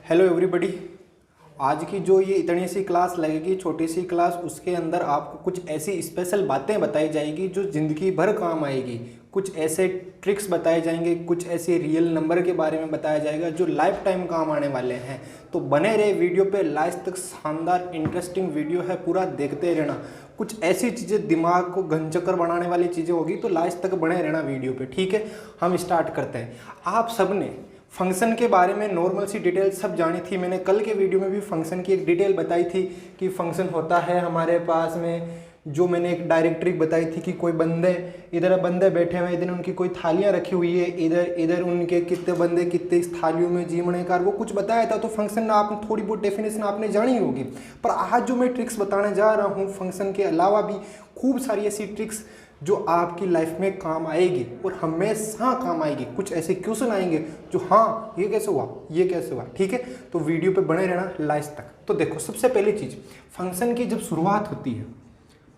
Hello everybody. आज की जो ये इतनी सी क्लास लगेगी, छोटी सी क्लास, उसके अंदर आपको कुछ ऐसी स्पेशल बातें बताई जाएगी जो ज़िंदगी भर काम आएगी। कुछ ऐसे ट्रिक्स बताए जाएंगे, कुछ ऐसे रियल नंबर के बारे में बताया जाएगा जो लाइफ टाइम काम आने वाले हैं। तो बने रहे वीडियो पे, लास्ट तक शानदार इंटरेस्टिंग वीडियो है, पूरा देखते रहना। कुछ ऐसी चीज़ें दिमाग को घनचक्कर बनाने वाली चीज़ें होगी, तो लास्ट तक बने रहना वीडियो पे, ठीक है। हम स्टार्ट करते हैं। आप सब ने फंक्शन के बारे में नॉर्मल सी डिटेल सब जानी थी। मैंने कल के वीडियो में भी फंक्शन की एक डिटेल बताई थी कि फंक्शन होता है हमारे पास में, जो मैंने एक डायरेक्टरी बताई थी कि कोई बंदे इधर बंदे बैठे हुए, इधर उनकी कोई थालियां रखी हुई है, इधर इधर उनके कितने बंदे कितने इस थालियों में जीवने का, वो कुछ बताया था। तो फंक्शन आप थोड़ी बहुत डेफिनेशन आपने जानी होगी। पर आज जो मैं ट्रिक्स बताने जा रहा हूँ, फंक्शन के अलावा भी खूब सारी ऐसी ट्रिक्स जो आपकी लाइफ में काम आएगी और हमेशा काम आएगी। कुछ ऐसे क्वेश्चन आएंगे जो हाँ ये कैसे हुआ, ये कैसे हुआ, ठीक है। तो वीडियो पे बने रहना लास्ट तक। तो देखो, सबसे पहली चीज़, फंक्शन की जब शुरुआत होती है,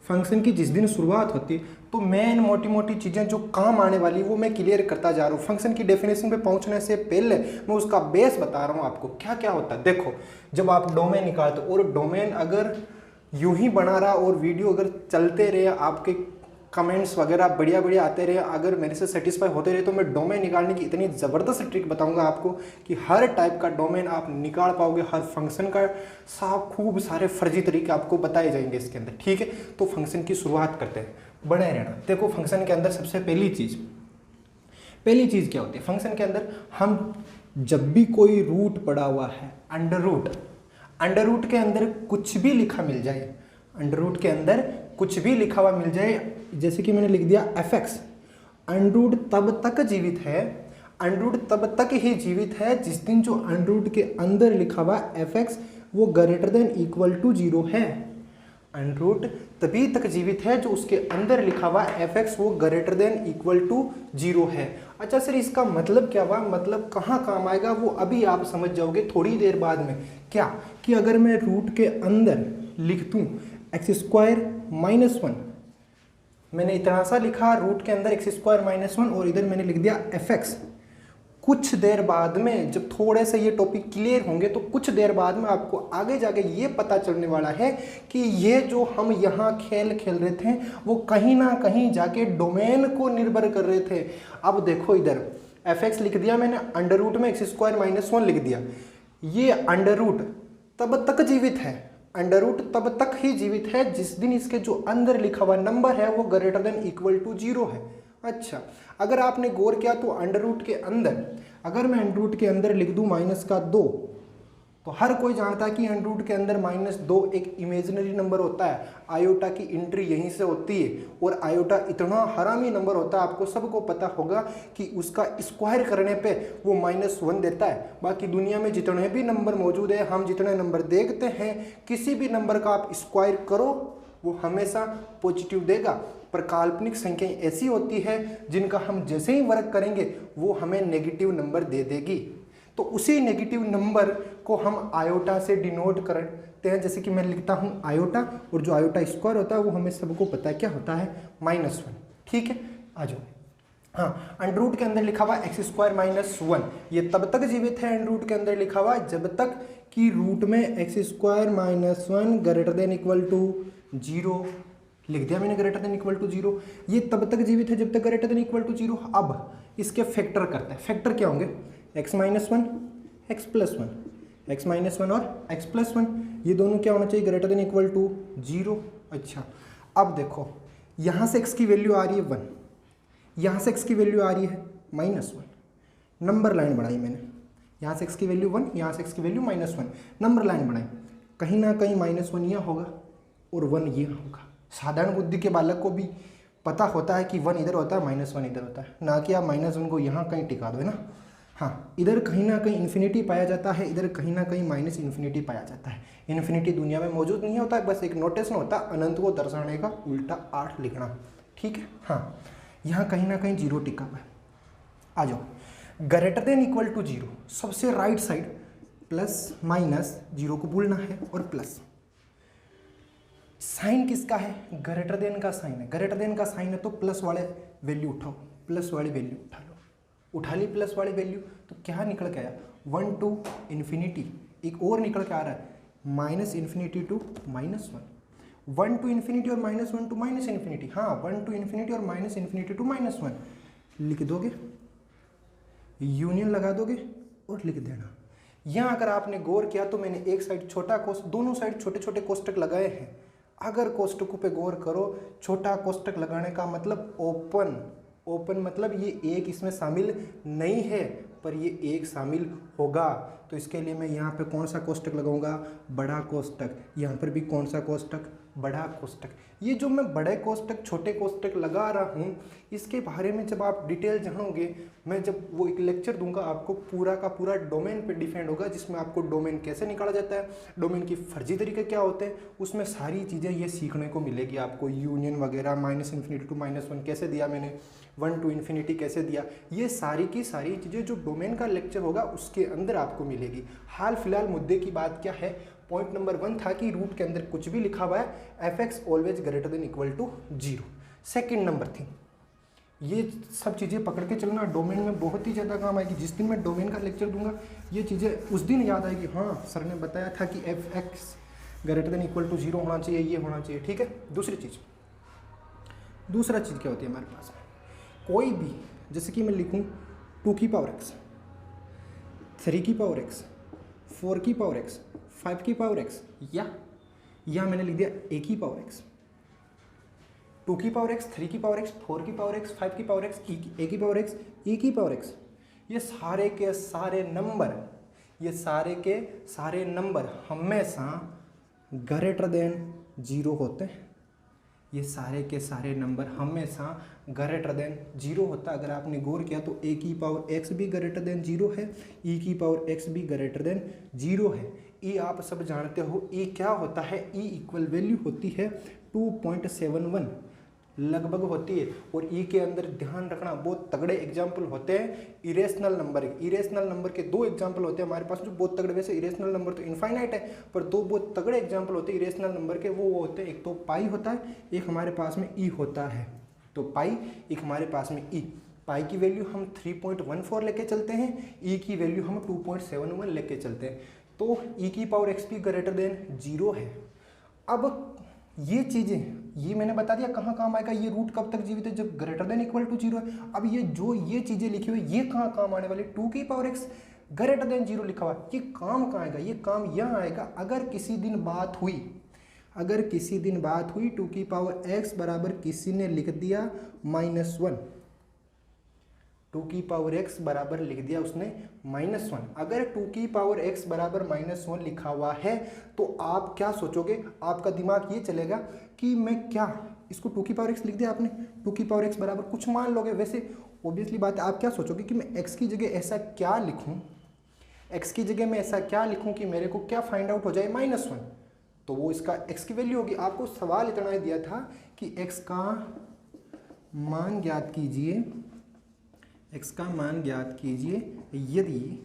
फंक्शन की जिस दिन शुरुआत होती है, तो मेन मोटी मोटी चीज़ें जो काम आने वाली वो मैं क्लियर करता जा रहा हूँ। फंक्शन की डेफिनेशन पे पहुँचने से पहले मैं उसका बेस बता रहा हूँ आपको क्या क्या होता है। देखो, जब आप डोमेन निकालते हो और डोमेन अगर यूं ही बना रहा और वीडियो अगर चलते रहे, आपके कमेंट्स वगैरह बढ़िया बढ़िया आते रहे, अगर मेरे से सेटिस्फाई होते रहे, तो मैं डोमेन निकालने की इतनी ज़बरदस्त ट्रिक बताऊंगा आपको कि हर टाइप का डोमेन आप निकाल पाओगे। हर फंक्शन का खूब सारे फर्जी तरीके आपको बताए जाएंगे इसके अंदर, ठीक है। तो फंक्शन की शुरुआत करते हैं, बने रहना। देखो, फंक्शन के अंदर सबसे पहली चीज़ क्या होती है फंक्शन के अंदर? हम जब भी कोई रूट पड़ा हुआ है, अंडर रूट के अंदर कुछ भी लिखा मिल जाए, अंडर रूट के अंदर कुछ भी लिखा हुआ मिल जाए, जैसे कि मैंने लिख दिया fx, अंडर रूट तब तक जीवित है, अंडर रूट तब तक ही जीवित है जिस दिन जो अंडर रूट के अंदर लिखा हुआ fx वो ग्रेटर देन इक्वल टू 0 है। अंडर रूट तभी तक जीवित है जो उसके अंदर लिखा हुआ fx वो ग्रेटर देन इक्वल टू 0 है। अच्छा सर, इसका मतलब क्या हुआ, मतलब कहाँ काम आएगा, वो अभी आप समझ जाओगे थोड़ी देर बाद में। क्या कि अगर मैं रूट के अंदर लिख दूँ x² -1, मैंने इतना सा लिखा रूट के अंदर x² -1 और इधर मैंने लिख दिया fx। कुछ देर बाद में जब थोड़े से ये टॉपिक क्लियर होंगे, तो कुछ देर बाद में आपको आगे जाके ये पता चलने वाला है कि ये जो हम यहाँ खेल खेल रहे थे वो कहीं ना कहीं जाके डोमेन को निर्भर कर रहे थे। अब देखो, इधर fx लिख दिया मैंने, अंडर रूट में x² -1 लिख दिया। ये अंडर रूट तब तक जीवित है, अंडर रूट तब तक ही जीवित है जिस दिन इसके जो अंदर लिखा हुआ नंबर है वो ग्रेटर देन इक्वल टू 0 है। अच्छा, अगर आपने गौर किया तो अंडर रूट के अंदर, अगर मैं अंडर रूट के अंदर लिख दूं -2, तो हर कोई जानता है कि अंडर रूट के अंदर -2 एक इमेजिनरी नंबर होता है। आयोटा की एंट्री यहीं से होती है और आयोटा इतना हरामी नंबर होता है, आपको सबको पता होगा कि उसका स्क्वायर करने पे वो -1 देता है। बाकी दुनिया में जितने भी नंबर मौजूद है, हम जितने नंबर देखते हैं, किसी भी नंबर का आप स्क्वायर करो वो हमेशा पॉजिटिव देगा। पर काल्पनिक संख्याएं ऐसी होती है जिनका हम जैसे ही वर्क करेंगे वो हमें नेगेटिव नंबर दे देगी। तो उसी नेगेटिव नंबर को हम आयोटा से डिनोट करते हैं। जैसे कि मैं लिखता हूँ आयोटा, और जो आयोटा स्क्वायर होता है वो हमें सबको पता है क्या होता है, -1, ठीक है। आ जाओ, हाँ, अंडर रूट के अंदर लिखा हुआ x² -1 ये तब तक जीवित है अंडर रूट के अंदर लिखा हुआ जब तक कि रूट में x² -1 greater than equal to 0 लिख दिया मैंने, ग्रेटर देन इक्वल टू 0। ये तब तक जीवित है जब तक ग्रेटर देन इक्वल टू 0। अब इसके फैक्टर करते हैं। फैक्टर क्या होंगे, x -1 x + 1, x -1 और x + 1, ये दोनों क्या होना चाहिए, ग्रेटर देन इक्वल टू 0। अच्छा, अब देखो, यहाँ से x की वैल्यू आ रही है 1, यहाँ से x की वैल्यू आ रही है -1, नंबर लाइन बढ़ाई मैंने, यहाँ से x की वैल्यू 1, यहाँ से x की वैल्यू -1, नंबर लाइन बढ़ाई, कहीं ना कहीं -1 यहाँ होगा और 1 ये होगा। साधारण बुद्धि के बालक को भी पता होता है कि 1 इधर होता है, -1 इधर होता है, ना कि आप -1 को यहाँ कहीं टिका दो, है ना। हाँ, इधर कहीं ना कहीं इन्फिनिटी पाया जाता है, इधर कहीं ना कहीं -इन्फिनिटी पाया जाता है। इन्फिनिटी दुनिया में मौजूद नहीं होता है, बस एक नोटेशन होता है अनंत को दर्शाने का, उल्टा 8 लिखना, ठीक है। हाँ, यहाँ कहीं ना कहीं 0 टिका हुआ है। आ जाओ, ग्रेटर देन इक्वल टू 0, सबसे राइट साइड +- 0 को भूलना है और प्लस। साइन किसका है, ग्रेटर देन का साइन है, ग्रेटर देन का साइन है तो प्लस वाले वैल्यू उठाओ, प्लस वाली वैल्यू उठा लो, उठा ली प्लस वाली वैल्यू, तो क्या निकल के आया 1 टू इन्फिनिटी, एक और निकल के आ रहा है minus infinity to -1, 1 to infinity और -1 टू माइनस इन्फिनिटी, हाँ 1 टू इन्फिनिटी और माइनस इन्फिनिटी टू -1 लिख दोगे, यूनियन लगा दोगे और लिख देना। यहाँ अगर आपने गौर किया तो मैंने एक साइड छोटा कोष्टक, दोनों साइड छोटे छोटे कोष्टक लगाए हैं। अगर कोष्टकों पे गौर करो, छोटा कोष्टक लगाने का मतलब ओपन, ओपन मतलब ये एक इसमें शामिल नहीं है पर ये एक शामिल होगा, तो इसके लिए मैं यहाँ पे कौन सा कोष्टक लगाऊंगा, बड़ा कोष्टक। यहाँ पर भी कौन सा कोष्टक, बड़ा कोष्टक। ये जो मैं बड़े कोष्टक छोटे कोष्टक लगा रहा हूँ, इसके बारे में जब आप डिटेल जानोगे, मैं जब वो एक लेक्चर दूंगा आपको, पूरा का पूरा डोमेन पे डिफेंड होगा, जिसमें आपको डोमेन कैसे निकाला जाता है, डोमेन की फर्जी तरीके क्या होते हैं, उसमें सारी चीज़ें ये सीखने को मिलेगी आपको। यूनियन वगैरह, माइनस इन्फिनिटी टू -1 कैसे दिया मैंने, 1 टू इन्फिनिटी कैसे दिया, ये सारी की सारी चीज़ें जो डोमेन का लेक्चर होगा उसके अंदर आपको मिलेगी। हाल फिलहाल मुद्दे की बात क्या है, पॉइंट नंबर 1 था कि रूट के अंदर कुछ भी लिखा हुआ है, f(x) always greater than equal to 0। Second number थी, ये सब चीज़ें पकड़ के चलना, डोमेन में बहुत ही ज़्यादा काम आएगी। जिस दिन मैं डोमेन का लेक्चर दूंगा ये चीज़ें उस दिन याद आएगी, हाँ सर ने बताया था कि f(x) greater than equal to 0 होना चाहिए, ये होना चाहिए, ठीक है। दूसरा चीज़ क्या होती है हमारे पास में, कोई भी, जैसे कि मैं लिखूँ 2 की पावर x, 3 की पावर x, 4 की पावर x, 5 की पावर x, या मैंने लिख दिया a की पावर x, 2 की पावर x, 3 की पावर x, 4 की पावर x, 5 की पावर x, a की पावर x, e की पावर x, ये सारे के सारे नंबर, ये सारे के सारे नंबर हमेशा ग्रेटर देन 0 होते हैं। ये सारे के सारे नंबर हमेशा ग्रेटर देन 0 होता है। अगर आपने गौर किया तो a की पावर x भी ग्रेटर देन 0 है, e की पावर x भी ग्रेटर देन 0 है। e आप सब जानते हो e क्या होता है, e इक्वल वैल्यू होती है 2.71 लगभग होती है। और e के अंदर ध्यान रखना बहुत तगड़े एग्जाम्पल होते हैं इरेशनल नंबर के। इरेशनल नंबर के 2 एग्जाम्पल होते हैं हमारे पास जो बहुत तगड़े, वैसे इरेशनल नंबर तो इनफाइनाइट है पर 2 बहुत तगड़े एग्जाम्पल होते हैं इरेशनल नंबर के, वो होते हैं, एक तो पाई होता है, एक हमारे पास में e होता है। तो पाई, एक हमारे पास में e, पाई की वैल्यू हम 3.14 लेके चलते हैं, e की वैल्यू हम 2.71 लेके चलते हैं, तो e की पावर x भी ग्रेटर देन 0 है। अब ये चीज़ें, ये मैंने बता दिया कहाँ काम आएगा, ये रूट कब तक जीवित है, जब ग्रेटर देन इक्वल टू 0 है। अब ये चीज़ें लिखी हुई ये कहाँ काम आने वाली, 2 की पावर x ग्रेटर देन 0 लिखा हुआ, ये काम कहाँ आएगा, ये काम यहाँ आएगा अगर किसी दिन बात हुई, 2 की पावर x बराबर किसी ने लिख दिया -1, 2 की पावर x बराबर लिख दिया उसने -1। अगर 2 की पावर x बराबर -1 लिखा हुआ है तो आप क्या सोचोगे, आपका दिमाग ये चलेगा कि मैं क्या, इसको 2 की पावर x लिख दिया आपने, 2 की पावर x बराबर कुछ मान लोगे। वैसे ऑब्वियसली बात है, आप क्या सोचोगे कि मैं x की जगह ऐसा क्या लिखूं, x की जगह मैं ऐसा क्या लिखूं कि मेरे को क्या फाइंड आउट हो जाए, -1, तो वो इसका x की वैल्यू होगी। आपको सवाल इतना ही दिया था कि x का मान ज्ञात कीजिए, x का मान ज्ञात कीजिए यदि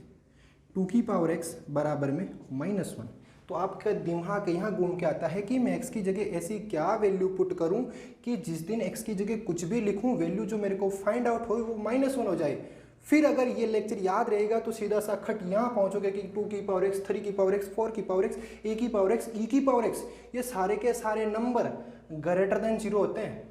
2 की पावर x बराबर में -1, तो आपका दिमाग यहाँ घूम के आता है कि मैं x की जगह ऐसी क्या वैल्यू पुट करूँ कि जिस दिन x की जगह कुछ भी लिखूँ वैल्यू जो मेरे को फाइंड आउट हो वो -1 हो जाए। फिर अगर ये लेक्चर याद रहेगा तो सीधा सा खट यहाँ पहुँचोगे कि 2 की पावर x, 3 की पावर x, 4 की पावर x, a की पावर x, e की पावर x, ये सारे के सारे नंबर ग्रेटर देन 0 होते हैं।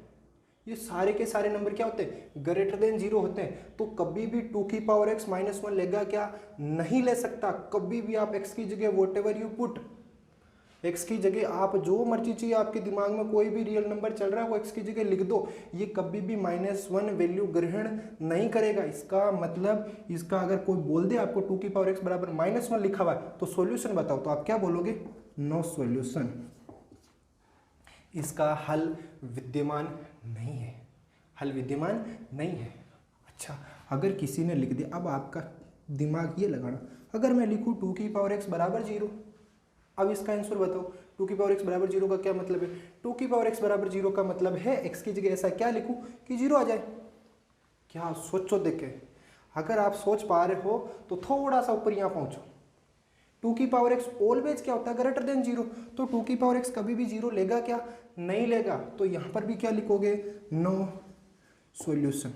ये सारे के सारे नंबर क्या होते हैं, ग्रेटर देन 0 होते हैं। तो कभी भी 2 की पावर x -1 लेगा क्या, नहीं ले सकता। कभी भी आप x की जगह what ever you put, x की जगह आप जो मर्जी चाहिए, आपके दिमाग में कोई भी रियल नंबर चल रहा है वो x की जगह लिख दो, ये कभी भी -1 वैल्यू ग्रहण नहीं करेगा। इसका मतलब, इसका अगर कोई बोल दे आपको 2 की पावर x बराबर -1 लिखा हुआ है तो सॉल्यूशन बताओ, तो आप क्या बोलोगे, नो सॉल्यूशन, इसका हल विद्यमान नहीं है, हल विद्यमान नहीं है। अच्छा, अगर किसी ने लिख दिया, अब आपका दिमाग ये लगाना, अगर मैं लिखूँ 2 की पावर x बराबर 0, अब इसका आंसर बताओ, 2 की पावर x बराबर 0 का क्या मतलब है, 2 की पावर x बराबर 0 का मतलब है x की जगह ऐसा क्या लिखूं कि 0 आ जाए। क्या सोचो, देखे अगर आप सोच पा रहे हो तो थोड़ा सा ऊपर यहाँ पहुंचो। 2 की पावर x ऑलवेज क्या होता है, ग्रेटर देन 0, तो 2 की पावर x कभी भी 0 लेगा क्या, नहीं लेगा। तो यहाँ पर भी क्या लिखोगे, नो सॉल्यूशन।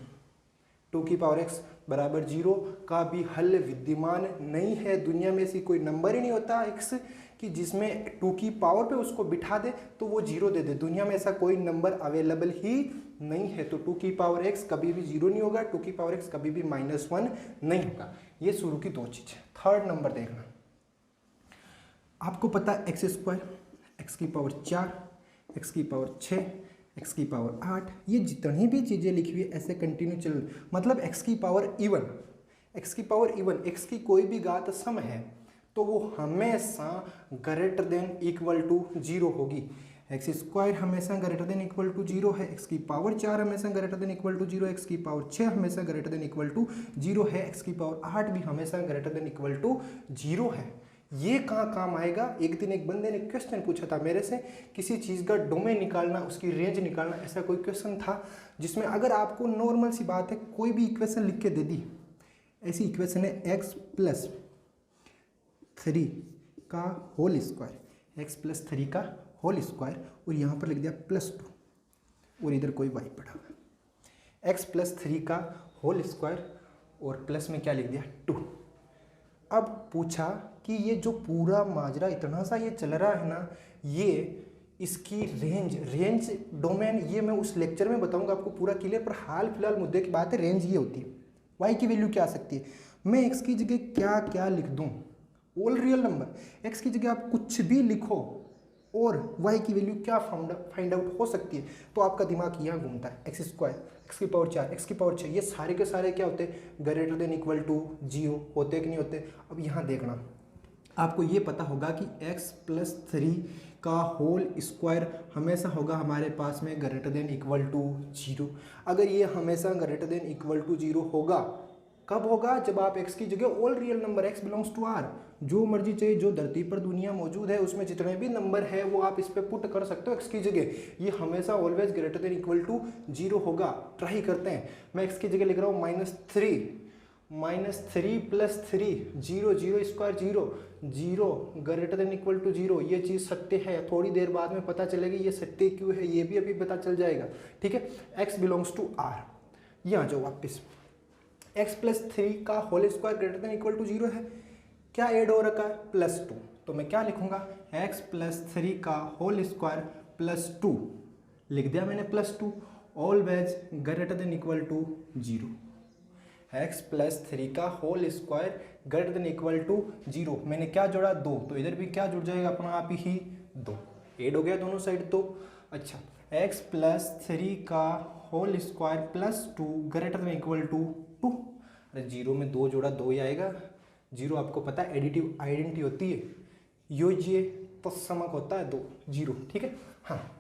2x बराबर 0 का भी हल विद्यमान नहीं है। दुनिया में ऐसी कोई नंबर ही नहीं होता x कि जिसमें 2 की पावर पे उसको बिठा दे तो वो 0 दे दे। दुनिया में ऐसा कोई नंबर अवेलेबल ही नहीं है। तो 2 की पावर x कभी भी 0 नहीं होगा, 2 की पावर x कभी भी -1 नहीं होगा। ये शुरू की दो चीज़ है। थर्ड नंबर देखना, आपको पता है x², x की पावर 4, x की पावर 6, x की पावर 8, ये जितनी भी चीज़ें लिखी हुई है ऐसे कंटिन्यू चल, मतलब x की पावर इवन, x की पावर इवन, x की कोई भी घात सम है तो वो हमेशा ग्रेटर देन इक्वल टू 0 होगी। x² हमेशा ग्रेटर देन इक्वल टू 0 है, x की पावर 4 हमेशा greater than equal to 0, x की पावर 6 हमेशा ग्रेटर देन इक्वल टू 0 है, x की पावर 8 भी हमेशा ग्रेटर देन इक्वल टू 0 है। ये कहाँ काम आएगा? एक दिन एक बंदे ने क्वेश्चन पूछा था मेरे से, किसी चीज़ का डोमेन निकालना, उसकी रेंज निकालना, ऐसा कोई क्वेश्चन था जिसमें अगर आपको नॉर्मल सी बात है कोई भी इक्वेशन लिख के दे दी, ऐसी इक्वेशन है x+3 का होल स्क्वायर, x+3 का होल स्क्वायर, और यहाँ पर लिख दिया +2 और इधर कोई y पड़ा हुआ, x+3 का होल स्क्वायर और प्लस में क्या लिख दिया 2। अब पूछा कि ये जो पूरा माजरा इतना सा ये चल रहा है ना, ये इसकी रेंज डोमेन, ये मैं उस लेक्चर में बताऊंगा आपको पूरा क्लियर, पर हाल फिलहाल मुद्दे की बात है, रेंज ये होती है, y की वैल्यू क्या आ सकती है। मैं x की जगह क्या क्या लिख दूं, ऑल रियल नंबर, x की जगह आप कुछ भी लिखो और y की वैल्यू क्या फाइंड आउट हो सकती है, तो आपका दिमाग यहाँ घूमता है। x², x की पावर 4, x की पावर 6, ये सारे के सारे क्या होते हैं? ग्रेटर देन इक्वल टू 0 होते कि नहीं होते? अब यहाँ देखना, आपको ये पता होगा कि x+3 का होल स्क्वायर हमेशा होगा हमारे पास में ग्रेटर देन इक्वल टू 0। अगर ये हमेशा ग्रेटर देन इक्वल टू 0 होगा, कब होगा? जब आप x की जगह all real number, x belongs to R, जो मर्जी चाहिए, जो धरती पर दुनिया मौजूद है उसमें जितने भी नंबर है वो आप इस पर पुट कर सकते हो x की जगह। ये हमेशा always greater than equal to 0 होगा। ट्राई करते हैं, मैं x की जगह लिख रहा हूँ -3 + 3, 0 0 square 0 0 greater than equal to 0। ये चीज़ सत्य है, थोड़ी देर बाद में पता चलेगी ये सत्य क्यों है, ये भी अभी पता चल जाएगा। ठीक है, x बिलोंग्स टू R। यहाँ जाओ वापस, x+3 का whole square greater than equal to 0 है, क्या ऐड हो रखा है? +2। तो मैं क्या लिखूंगा? x+3 का होल स्क्वायर +2 लिख दिया मैंने, +2 always greater than equal to 0। x+3 का whole square greater than equal to 0, मैंने क्या जोड़ा? 2, तो इधर भी क्या जुड़ जाएगा अपना आप ही? 2 ऐड हो गया दोनों साइड 2। अच्छा, x+3 का whole square +2 greater than equal to 2। अरे 0 में 2 जोड़ा 2 ही आएगा। 0 आपको पता है एडिटिव आइडेंटिटी होती है, ये तत्समक होता है 2 0। ठीक है, हाँ,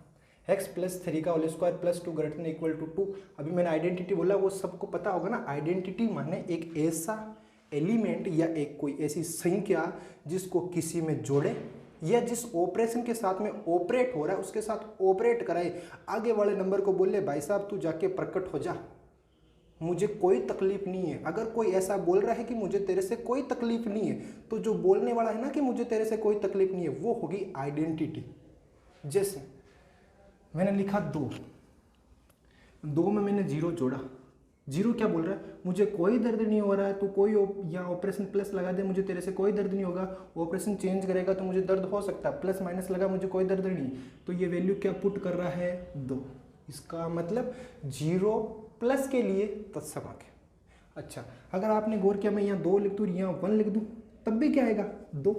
x+3 का whole square +2 greater than equal to 2। अभी मैंने आइडेंटिटी बोला, वो सबको पता होगा ना। आइडेंटिटी माने एक ऐसा एलिमेंट या एक कोई ऐसी संख्या जिसको किसी में जोड़े या जिस ऑपरेशन के साथ में ऑपरेट हो रहा है उसके साथ ऑपरेट कराए, आगे वाले नंबर को बोले भाई साहब तू जाके प्रकट हो जा, मुझे कोई तकलीफ नहीं है। अगर कोई ऐसा बोल रहा है कि मुझे तेरे से कोई तकलीफ नहीं है, तो जो बोलने वाला है ना कि मुझे तेरे से कोई तकलीफ नहीं है, वो होगी आइडेंटिटी। जैसे मैंने लिखा 2 में मैंने 0 जोड़ा, 0 क्या बोल रहा है? मुझे कोई दर्द नहीं हो रहा है, तो कोई या ऑपरेशन प्लस लगा दे, मुझे तेरे से कोई दर्द नहीं होगा। ऑपरेशन चेंज करेगा तो मुझे दर्द हो सकता है, प्लस माइनस लगा मुझे कोई दर्द नहीं। तो ये वैल्यू क्या पुट कर रहा है? 2। इसका मतलब 0 प्लस के लिए तत्समक है। अच्छा, अगर आपने गौर किया, मैं यहाँ 2 लिख दूँ, यहाँ 1 लिख दूँ, तब भी क्या आएगा? 2।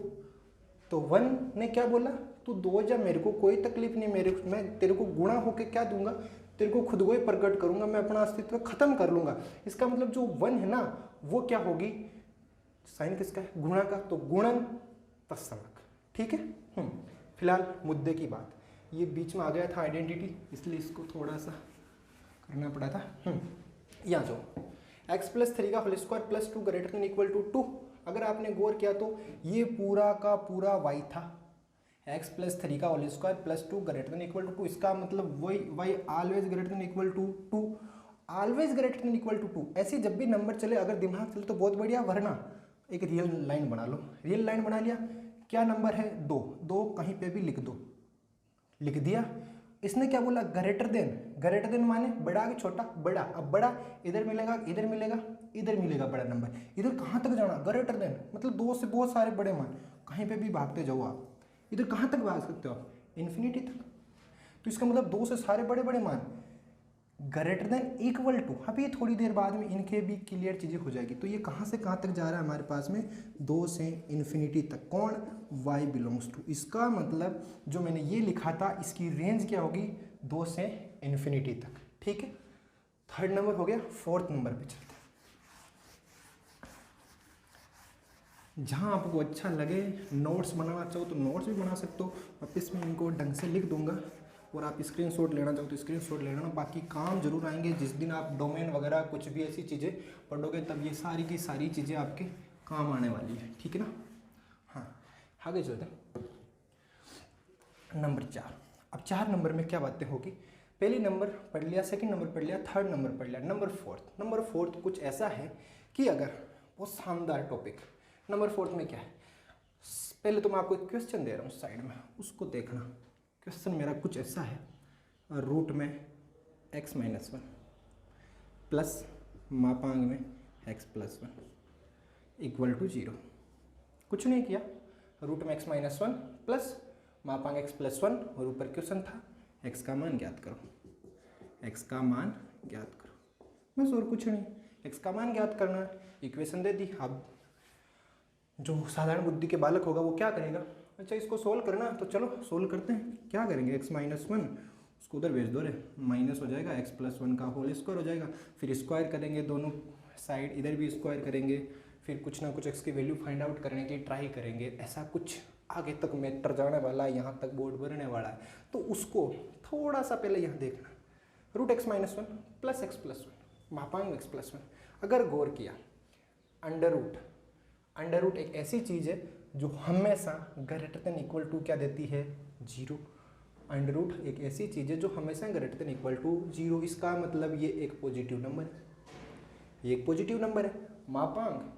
तो 1 ने क्या बोला? तू 2 जा, मेरे को कोई तकलीफ नहीं, मैं तेरे को गुणा होके क्या दूंगा? तेरे को खुद को ही प्रकट करूंगा, मैं अपना अस्तित्व खत्म कर लूंगा। इसका मतलब जो 1 है ना, वो क्या होगी? साइन किसका है? गुणा का, तो गुणन तत्समक। ठीक है, फिलहाल मुद्दे की बात, ये बीच में आ गया था आइडेंटिटी, इसलिए इसको थोड़ा सा करना पड़ा था। यहाँ जाओ, x+3 का whole square +2 greater than equal to 2। अगर आपने गौर किया तो ये पूरा का पूरा y था, x+3 का whole square +2 greater than equal to 2। इसका मतलब वही y always greater than equal to 2, always greater than equal to 2। ऐसे जब भी नंबर चले, अगर दिमाग चले तो बहुत बढ़िया, वरना एक रियल लाइन बना लो। रियल लाइन बना लिया, क्या नंबर है? 2 कहीं पे भी लिख दो, लिख दिया। इसने क्या बोला, ग्रेटर देन। ग्रेटर देन माने बड़ा कि छोटा, बड़ा। अब बड़ा इधर मिलेगा, इधर मिलेगा, इधर मिलेगा बड़ा नंबर। इधर कहाँ तक जाना, ग्रेटर देन मतलब 2 से बहुत सारे बड़े मान, कहीं पे भी भागते जाओ आप। इधर कहाँ तक भाग सकते हो आप, इन्फिनिटी तक। तो इसका मतलब 2 से सारे बड़े बड़े मान, ग्रेटर देन इक्वल टू। अभी थोड़ी देर बाद में इनके भी क्लियर चीज़ें हो जाएगी। तो ये कहाँ से कहाँ तक जा रहा है हमारे पास में, 2 से इन्फिनिटी तक। कौन, y बिलोंग्स टू। इसका मतलब जो मैंने ये लिखा था इसकी रेंज क्या होगी, 2 से इन्फिनिटी तक। ठीक है, थर्ड नंबर हो गया। फोर्थ नंबर पे चलते हैं। जहाँ आपको अच्छा लगे नोट्स बनाना चाहो तो नोट्स भी बना सकते हो, वापस में इनको ढंग से लिख दूंगा। और आप स्क्रीनशॉट लेना चाहो तो स्क्रीनशॉट ले लेना। बाकी काम जरूर आएंगे जिस दिन आप डोमेन वगैरह कुछ भी ऐसी चीज़ें पढ़ोगे, तब ये सारी की सारी चीज़ें आपके काम आने वाली है। ठीक है ना। हाँ, आगे चलते हैं। नंबर 4। अब 4 नंबर में क्या बातें होगी, पहली नंबर पढ़ लिया, सेकंड नंबर पढ़ लिया, थर्ड नंबर पढ़ लिया। नंबर फोर्थ कुछ ऐसा है कि अगर बहुत शानदार टॉपिक। नंबर 4 में क्या है, पहले तो मैं आपको एक क्वेश्चन दे रहा हूँ साइड में, उसको देखना। क्वेश्चन मेरा कुछ ऐसा है, रूट में x-1 प्लस मापांक में x+1 इक्वल टू 0। कुछ नहीं किया, रूट में x-1 प्लस मापांक x+1 और ऊपर क्वेश्चन था x का मान ज्ञात करो। x का मान ज्ञात करो, बस और कुछ नहीं। x का मान ज्ञात करना है, इक्वेशन दे दी। अब जो साधारण बुद्धि के बालक होगा वो क्या करेगा, अच्छा इसको सोल्व करना, तो चलो सोल्व करते हैं। क्या करेंगे, x-1 उसको उधर भेज दो रे, माइनस हो जाएगा, x+1 का होल स्क्वायर हो जाएगा। फिर स्क्वायर करेंगे दोनों साइड, इधर भी स्क्वायर करेंगे। फिर कुछ ना कुछ x की वैल्यू फाइंड आउट करने की ट्राई करेंगे। ऐसा कुछ आगे तक मैटर जाने वाला है, यहाँ तक बोर्ड भरने वाला है। तो उसको थोड़ा सा पहले यहाँ देखना, रूट x-1 प्लस x+1 मापांक x+1। अगर गौर किया, अंडर रूट एक ऐसी चीज़ है जो हमेशा ग्रेटर देन इक्वल टू क्या देती है, 0। अंडर रूट एक ऐसी चीज़ है जो हमेशा ग्रेटर देन इक्वल टू 0। इसका मतलब ये एक पॉजिटिव नंबर है, ये एक पॉजिटिव नंबर है। मापांक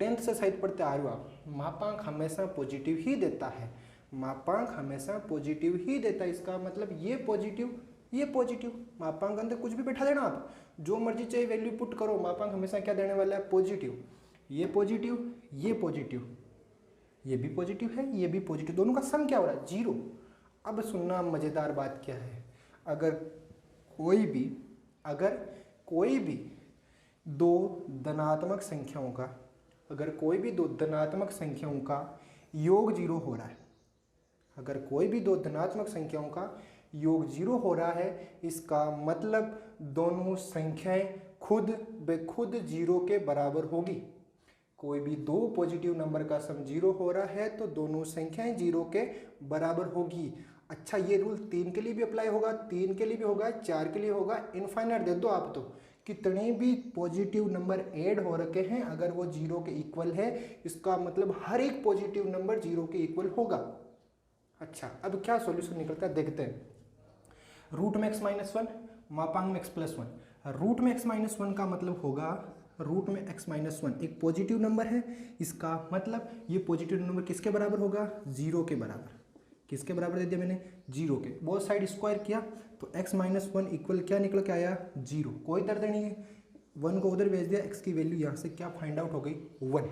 10th से शायद पढ़ते आ रहे हो आप, मापांक हमेशा पॉजिटिव ही देता है। मापांक हमेशा पॉजिटिव ही देता है। इसका मतलब ये पॉजिटिव, ये पॉजिटिव। मापांक अंदर कुछ भी बैठा देना आप, जो मर्जी चाहिए वैल्यू पुट करो, मापांक हमेशा क्या देने वाला है, पॉजिटिव। ये पॉजिटिव, ये पॉजिटिव, ये भी पॉजिटिव है, ये भी पॉजिटिव, दोनों का सम क्या हो रहा है, 0। अब सुनना मज़ेदार बात क्या है, अगर कोई भी दो धनात्मक संख्याओं का, अगर कोई भी दो धनात्मक संख्याओं का योग 0 हो रहा है, अगर कोई भी दो धनात्मक संख्याओं का योग 0 हो रहा है, इसका मतलब दोनों संख्याएं खुद ब खुद 0 के बराबर होगी। कोई भी दो पॉजिटिव नंबर का सम 0 हो रहा है तो दोनों संख्याएं 0 के बराबर होगी। अच्छा, ये रूल 3 के लिए भी अप्लाई होगा, 3 के लिए भी होगा, 4 के लिए होगा, इनफाइनाइट दे दो आप। तो कितने भी पॉजिटिव नंबर ऐड हो रखे हैं, अगर वो 0 के इक्वल है, इसका मतलब हर एक पॉजिटिव नंबर 0 के इक्वल होगा। अच्छा, अब क्या सॉल्यूशन निकलता है देखते हैं। रूट में x-1 मापांक में x+1। रूट में x-1 का मतलब होगा, रूट में x-1 एक पॉजिटिव नंबर है, इसका मतलब ये पॉजिटिव नंबर किसके बराबर होगा, 0 के बराबर। किसके बराबर दे दिया मैंने, 0 के। बहुत साइड स्क्वायर किया तो x-1 इक्वल क्या निकल के आया, 0। कोई दर्द नहीं है, 1 को उधर भेज दिया, x की वैल्यू यहाँ से क्या फाइंड आउट हो गई, 1।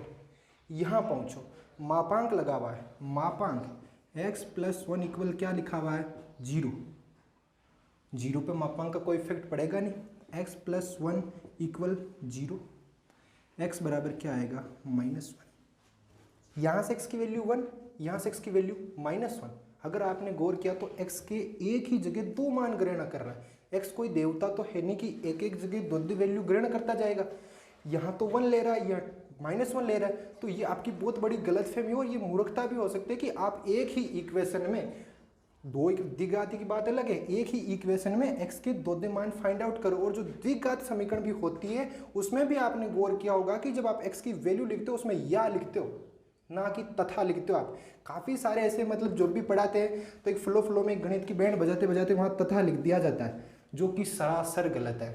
यहाँ पहुँचो, मापांक लगा हुआ है, मापांक x+1 इक्वल क्या लिखा हुआ है, 0। 0 पे मापांक का कोई इफेक्ट पड़ेगा नहीं। x+1 इक्वल 0, x बराबर क्या आएगा, -1। यहाँ से x की वैल्यू 1, यहाँ से x की वैल्यू -1। अगर आपने गौर किया तो x के एक ही जगह दो मान ग्रहण कर रहा है। x कोई देवता तो है नहीं कि एक एक जगह दो वैल्यू ग्रहण करता जाएगा। यहाँ तो 1 ले रहा है, यहाँ -1 ले रहा है। तो ये आपकी बहुत बड़ी गलतफहमी और ये मूर्खता भी हो सकती है कि आप एक ही इक्वेशन में, दो द्विघाती की बात अलग है, एक ही इक्वेशन में x के दो मान फाइंड आउट करो। और जो द्विघात समीकरण भी होती है उसमें भी आपने गौर किया होगा कि जब आप x की वैल्यू लिखते हो उसमें या लिखते हो, ना कि तथा लिखते हो। आप काफ़ी सारे ऐसे मतलब जो भी पढ़ाते हैं तो एक फ्लो में गणित की बैंड बजाते बजाते वहाँ तथा लिख दिया जाता है, जो कि सरासर गलत है।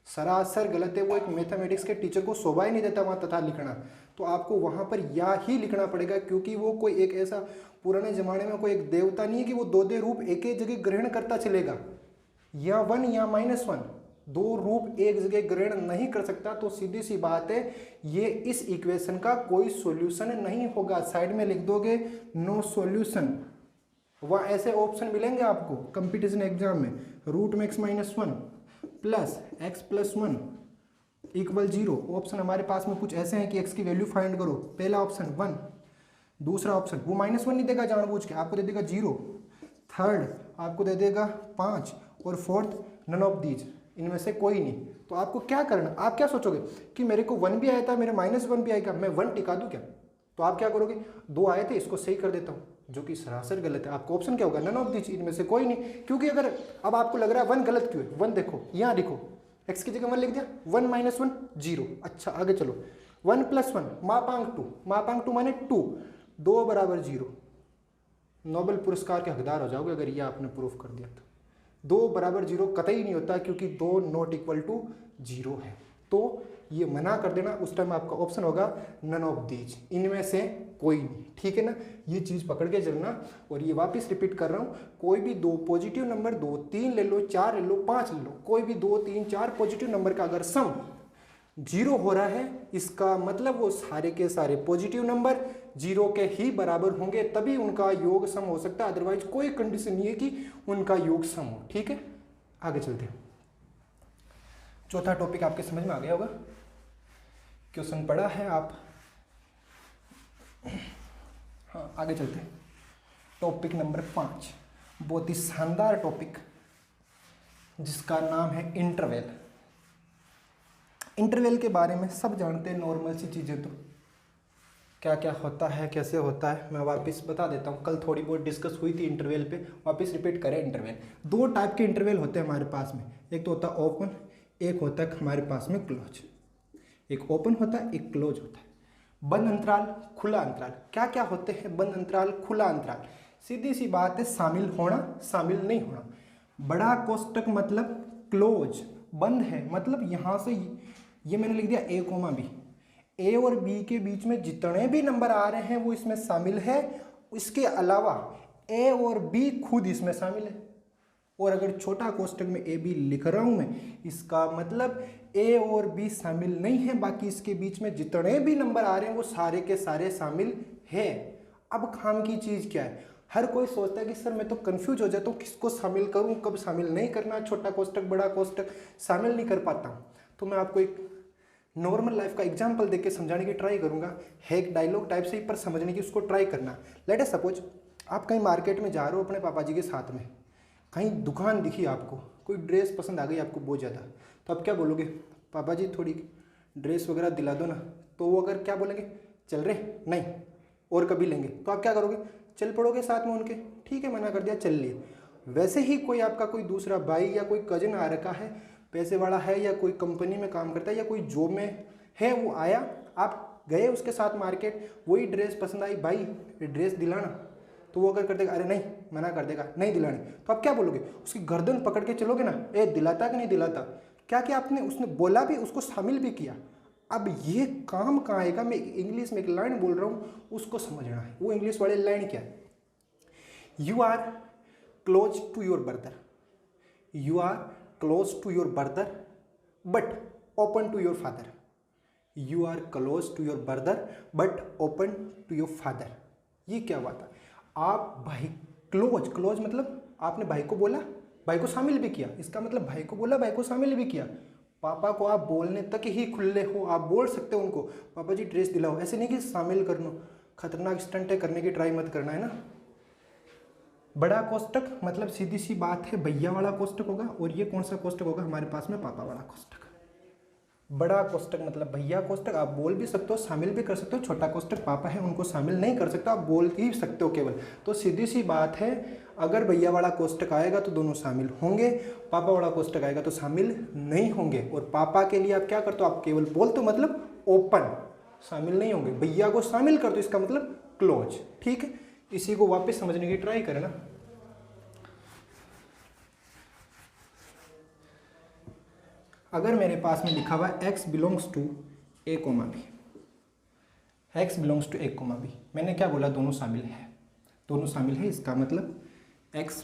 सरासर गलत है। वो एक मैथमेटिक्स के टीचर को शोभा ही नहीं देता वहाँ तथा लिखना। तो आपको वहाँ पर या ही लिखना पड़ेगा, क्योंकि वो कोई एक ऐसा पुराने ज़माने में कोई एक देवता नहीं है कि वो दो दो रूप एक ही जगह ग्रहण करता चलेगा, या 1 या -1 दो रूप एक जगह ग्रहण नहीं कर सकता। तो सीधी सी बात है, ये इस इक्वेशन का कोई सॉल्यूशन नहीं होगा। साइड में लिख दोगे नो सॉल्यूशन। वहाँ ऐसे ऑप्शन मिलेंगे आपको कंपटीशन एग्जाम में, √x-1 plus x+1 equal 0। Option हमारे पास में कुछ ऐसे हैं कि x की वैल्यू फाइंड करो। पहला ऑप्शन 1, दूसरा ऑप्शन वो -1 नहीं देगा जानबूझ के, आपको दे देगा 0, थर्ड आपको दे देगा 5 और फोर्थ नन ऑफ दीज, इनमें से कोई नहीं। तो आपको क्या करना, आप क्या सोचोगे कि मेरे को 1 भी आया था, मेरे -1 भी आएगा, मैं 1 टिका दूं क्या? तो आप क्या करोगे, 2 आए थे इसको सही कर देता हूँ, जो कि सरासर गलत है। आपका ऑप्शन क्या होगा, नन ऑफ दीज, इनमें से कोई नहीं। क्योंकि अगर अब आपको लग रहा है 1 गलत क्यों है, 1 देखो यहाँ लिखो, x की जगह 1 लिख दिया, 1 -1 0। अच्छा आगे चलो, 1 + 1 मापांक 2, मापांक 2 माने 2, 2 बराबर 0। नोबेल पुरस्कार के हकदार हो जाओगे अगर ये आपने प्रूफ कर दिया तो। 2 बराबर 0 कतई नहीं होता, क्योंकि 2 नॉट इक्वल टू 0 है। तो ये मना कर देना, उस टाइम आपका ऑप्शन होगा नन ऑफ दीज, इनमें से कोई नहीं। ठीक है ना, ये चीज़ पकड़ के चलना। और ये वापस रिपीट कर रहा हूँ, कोई भी 2 पॉजिटिव नंबर, 2 3 ले लो, 4 ले लो, 5 ले लो, कोई भी 2 3 4 पॉजिटिव नंबर का अगर सम 0 हो रहा है, इसका मतलब वो सारे के सारे पॉजिटिव नंबर 0 के ही बराबर होंगे, तभी उनका योग सम हो सकता है। अदरवाइज कोई कंडीशन नहीं है कि उनका योग सम हो। ठीक है, आगे चलते हैं। चौथा टॉपिक आपके समझ में आ गया होगा, क्वेश्चन पढ़ा है आप। हाँ आगे चलते हैं। टॉपिक नंबर 5, बहुत ही शानदार टॉपिक, जिसका नाम है इंटरवल। इंटरवल के बारे में सब जानते हैं, नॉर्मल सी चीज़ें, तो क्या क्या होता है, कैसे होता है, मैं वापस बता देता हूँ। कल थोड़ी बहुत डिस्कस हुई थी इंटरवल पे, वापस रिपीट करें। इंटरवल 2 टाइप के इंटरवल होते हैं हमारे पास में, एक तो होता है ओपन, एक होता है हमारे पास में क्लोज। एक ओपन होता है, एक क्लोज होता है। बंद अंतराल, खुला अंतराल, क्या क्या होते हैं बंद अंतराल, खुला अंतराल? सीधी सी बात है, शामिल होना, शामिल नहीं होना। बड़ा कोष्टक मतलब क्लोज, बंद है मतलब यहाँ से ये मैंने लिख दिया a, b, ए और बी के बीच में जितने भी नंबर आ रहे हैं वो इसमें शामिल है। इसके अलावा ए और बी खुद इसमें शामिल है। और अगर छोटा कोष्टक में ए बी लिख रहा हूं मैं, इसका मतलब ए और बी शामिल नहीं है, बाकी इसके बीच में जितने भी नंबर आ रहे हैं वो सारे के सारे शामिल है। अब काम की चीज क्या है, हर कोई सोचता है कि सर मैं तो कंफ्यूज हो जाता हूँ, किसको शामिल करूँ, कब शामिल नहीं करना, छोटा कोष्टक बड़ा कोष्टक शामिल नहीं कर पाता हूँ। तो मैं आपको एक नॉर्मल लाइफ का एग्जाम्पल देके समझाने की ट्राई करूंगा, है एक डायलॉग टाइप से ही, पर समझने की उसको ट्राई करना। लेट अस सपोज आप कहीं मार्केट में जा रहे हो अपने पापा जी के साथ में, कहीं दुकान दिखी आपको, कोई ड्रेस पसंद आ गई आपको बहुत ज़्यादा, तो आप क्या बोलोगे, पापा जी थोड़ी ड्रेस वगैरह दिला दो ना। तो वो अगर क्या बोलेंगे, चल रहे नहीं और कभी लेंगे, तो आप क्या करोगे, चल पड़ोगे साथ में उनके, ठीक है मना कर दिया चल लिए। वैसे ही कोई आपका कोई दूसरा भाई या कोई कजिन आ रखा है, पैसे वाला है या कोई कंपनी में काम करता है या कोई जॉब में है, वो आया, आप गए उसके साथ मार्केट, वही ड्रेस पसंद आई, भाई ये ड्रेस दिलाना, तो वो अगर कर देगा अरे नहीं, मना कर देगा नहीं दिलाने, तो आप क्या बोलोगे, उसकी गर्दन पकड़ के चलोगे ना, ए दिलाता कि नहीं दिलाता, क्या क्या आपने उसने बोला भी, उसको शामिल भी किया। अब ये काम कहाँ आएगा, मैं इंग्लिश में एक लाइन बोल रहा हूँ, उसको समझना है। वो इंग्लिश वाली लाइन क्या है, you are close to your brother, you are close to your brother but open to your father, you are close to your brother but open to your father. ये क्या बात है, आप भाई क्लोज, क्लोज मतलब आपने भाई को बोला, भाई को शामिल भी किया, इसका मतलब भाई को बोला, भाई को शामिल भी किया। पापा को आप बोलने तक ही खुले हो, आप बोल सकते हो उनको पापा जी ड्रेस दिलाओ, ऐसे नहीं कि शामिल कर लो, खतरनाक स्टंट है, करने की ट्राई मत करना, है ना। बड़ा कोष्टक मतलब सीधी सी बात है भैया वाला कोष्टक होगा, और ये कौन सा कोष्टक होगा हमारे पास में, पापा वाला कोष्टक। बड़ा कोष्टक मतलब भैया कोष्टक, आप बोल भी सकते हो, शामिल भी कर सकते हो। छोटा कोष्टक पापा है, उनको शामिल नहीं कर सकते, आप बोल ही सकते हो केवल। तो सीधी सी बात है, अगर भैया वाला कोष्टक आएगा तो दोनों शामिल होंगे, पापा वाला कोष्टक आएगा तो शामिल नहीं होंगे। और पापा के लिए आप क्या करते हो, आप केवल बोलते हो मतलब ओपन, शामिल नहीं होंगे। भैया को शामिल कर दो, इसका मतलब क्लोज। ठीक है, इसी को वापस समझने की ट्राई करें ना। अगर मेरे पास में लिखा हुआ x belongs to a, b, x belongs to a comma b, मैंने क्या बोला, दोनों शामिल है, दोनों शामिल है, इसका मतलब एक्स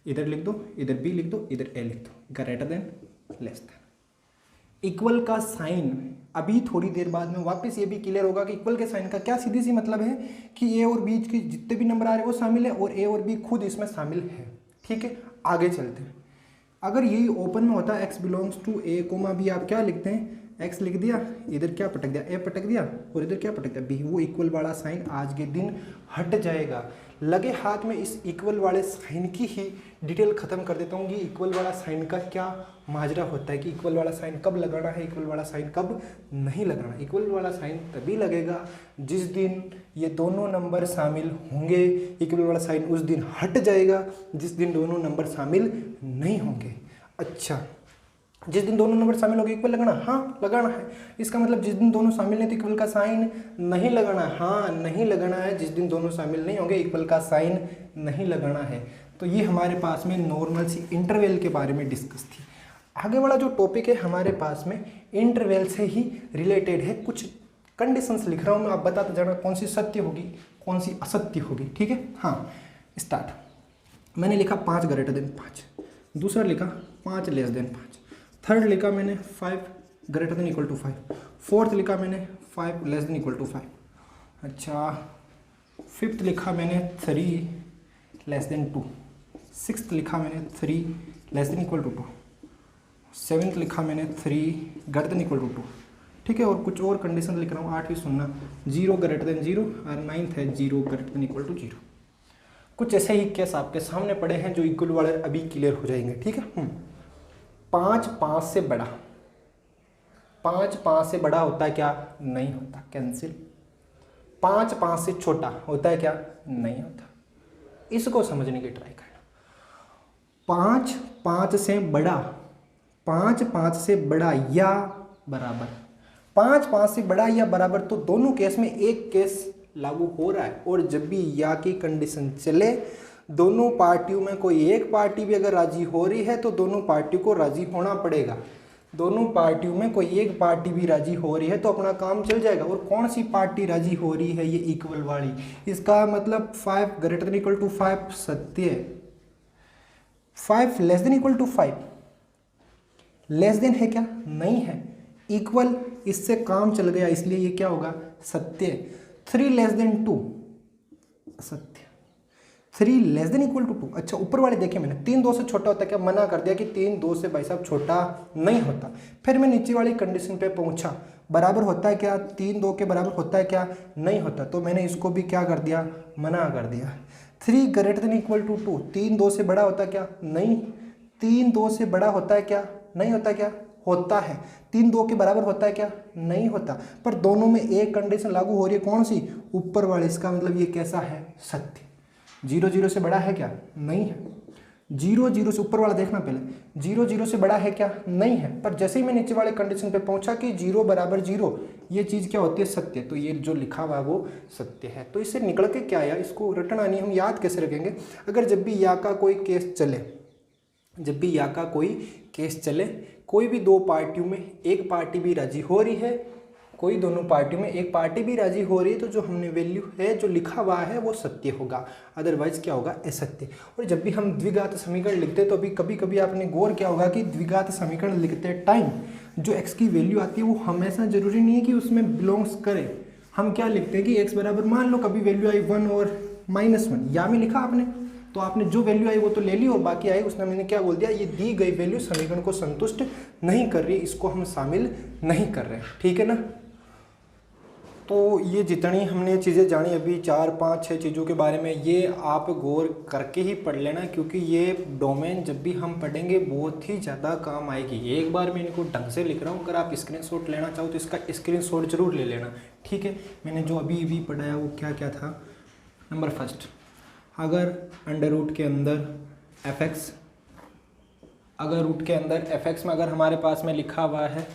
इधर लिख दो, इधर बी लिख दो, इधर ए लिख दो, greater than less than. Equal का साइन अभी थोड़ी देर बाद में वापस ये भी क्लियर होगा कि इक्वल के साइन का क्या सीधी सी मतलब है कि ए और बी के जितने भी नंबर आ रहे हैं वो शामिल है और ए और बी खुद इसमें शामिल है। ठीक है, आगे चलते हैं। अगर यही ओपन में होता है x belongs to a comma b, आप क्या लिखते हैं, एक्स लिख दिया, इधर क्या पटक दिया, ए पटक दिया और इधर क्या पटक दिया, बी, वो इक्वल वाला साइन आज के दिन हट जाएगा। लगे हाथ में इस इक्वल वाले साइन की ही डिटेल खत्म कर देता हूँ कि इक्वल वाला साइन का क्या माजरा होता है, कि इक्वल वाला साइन कब लगाना है, इक्वल वाला साइन कब नहीं लगाना। इक्वल वाला साइन तभी लगेगा जिस दिन ये दोनों नंबर शामिल होंगे, इक्वल वाला साइन उस दिन हट जाएगा जिस दिन दोनों नंबर शामिल नहीं होंगे। अच्छा, जिस दिन दोनों नंबर शामिल होंगे इक्वल लगाना, हाँ लगाना है। इसका मतलब जिस दिन दोनों शामिल नहीं तो इक्वल का साइन नहीं लगाना, हाँ नहीं लगाना है। जिस दिन दोनों शामिल नहीं होंगे इक्वल का साइन नहीं लगाना है। तो ये हमारे पास में नॉर्मल सी इंटरवल के बारे में डिस्कस थी। आगे वाला जो टॉपिक है हमारे पास में इंटरवल से ही रिलेटेड है। कुछ कंडीशंस लिख रहा हूँ मैं, आप बताते जाना कौन सी सत्य होगी कौन सी असत्य होगी। ठीक है, हाँ स्टार्ट। मैंने लिखा 5 ग्रेटर देन 5, दूसरा लिखा 5 लेस देन 5, थर्ड लिखा मैंने 5 greater than equal to 5, fourth लिखा मैंने 5 लेस देन इक्वल टू 5। अच्छा, फिफ्थ लिखा मैंने 3 लेस देन 2, सिक्स्थ लिखा मैंने 3 less than equal to 2, seventh लिखा मैंने 3 ग्रेटर देन इक्वल टू 2। ठीक है, और कुछ और कंडीशन लिख रहा हूँ, 8वीं सुनना, 0 ग्रेटर देन 0 और 9th है 0 ग्रेटर देन इक्वल टू 0। कुछ ऐसे ही केस आपके सामने पड़े हैं जो इक्वल वाले अभी क्लियर हो जाएंगे। ठीक है, 5 5 से बड़ा, 5 5 से बड़ा होता है क्या, नहीं होता, कैंसिल। 5 5 से छोटा होता है क्या, नहीं होता। इसको समझने की ट्राई करना। 5 5 से बड़ा, 5 5 से बड़ा या बराबर, 5 5 से बड़ा या बराबर, तो दोनों केस में एक केस लागू हो रहा है। और जब भी या की कंडीशन चले, दोनों पार्टियों में कोई एक पार्टी भी अगर राजी हो रही है तो दोनों पार्टियों को राजी होना पड़ेगा। दोनों पार्टियों में कोई एक पार्टी भी राजी हो रही है तो अपना काम चल जाएगा। और कौन सी पार्टी राजी हो रही है, ये इक्वल वाली। इसका मतलब 5 ग्रेटर देन इक्वल टू 5 सत्य है, 5 less than equal to 5 less than है क्या, नहीं है। इक्वल, इससे काम चल गया इसलिए ये क्या होगा, सत्य। 3 लेस देन 2 असत्य, 3 लेस देन इक्वल टू 2। अच्छा, ऊपर वाले देखे मैंने 3 2 से छोटा होता है क्या, मना कर दिया कि 3 2 से भाई साहब छोटा नहीं होता। फिर मैं नीचे वाली कंडीशन पे पहुंचा, बराबर होता है क्या, 3 2 के बराबर होता है क्या, नहीं होता। तो मैंने इसको भी क्या कर दिया, मना कर दिया। 3 ग्रेटर देन इक्वल टू 2, 3 2 से बड़ा होता है क्या, नहीं। 3 2 से बड़ा होता है क्या, नहीं होता क्या, होता है। 3 2 के बराबर होता है क्या, नहीं होता। पर दोनों में एक कंडीशन लागू हो रही है, कौन सी, ऊपर वाले। इसका मतलब ये कैसा है, सत्य। 0 0 से बड़ा है क्या, नहीं है। 0 0 से, ऊपर वाला देखना पहले, 0 0 से बड़ा है क्या, नहीं है। पर जैसे ही मैं नीचे वाले कंडीशन पे पहुंचा कि 0 बराबर 0, ये चीज़ क्या होती है, सत्य। तो ये जो लिखा हुआ है वो सत्य है। तो इससे निकल के क्या आया, इसको रटना नहीं, हम याद कैसे रखेंगे। अगर जब भी या का कोई केस चले, जब भी या का कोई केस चले, कोई भी दो पार्टियों में एक पार्टी भी राजी हो रही है, कोई दोनों पार्टियों में एक पार्टी भी राजी हो रही है, तो जो हमने वैल्यू है जो लिखा हुआ है वो सत्य होगा, अदरवाइज क्या होगा, असत्य। और जब भी हम द्विघात समीकरण लिखते हैं तो अभी कभी कभी आपने गौर किया होगा कि द्विघात समीकरण लिखते टाइम जो x की वैल्यू आती है वो हमेशा जरूरी नहीं है कि उसमें बिलोंग्स करे। हम क्या लिखते हैं कि x बराबर, मान लो कभी वैल्यू आई 1 और -1, या में लिखा आपने, तो आपने जो वैल्यू आई वो तो ले ली और बाकी आई उसने मैंने क्या बोल दिया, ये दी गई वैल्यू समीकरण को संतुष्ट नहीं कर रही, इसको हम शामिल नहीं कर रहे। ठीक है ना। तो ये जितनी हमने चीज़ें जानी अभी 4 5 6 चीज़ों के बारे में, ये आप गौर करके ही पढ़ लेना, क्योंकि ये डोमेन जब भी हम पढ़ेंगे बहुत ही ज़्यादा काम आएगी। एक बार मैं इनको ढंग से लिख रहा हूँ, अगर आप स्क्रीनशॉट लेना चाहो तो इसका स्क्रीनशॉट जरूर ले लेना। ठीक है, मैंने जो अभी भी पढ़ाया वो क्या क्या था। नंबर फर्स्ट, अगर अंडर रूट के अंदर fx, अगर रूट के अंदर fx में अगर हमारे पास में लिखा हुआ है,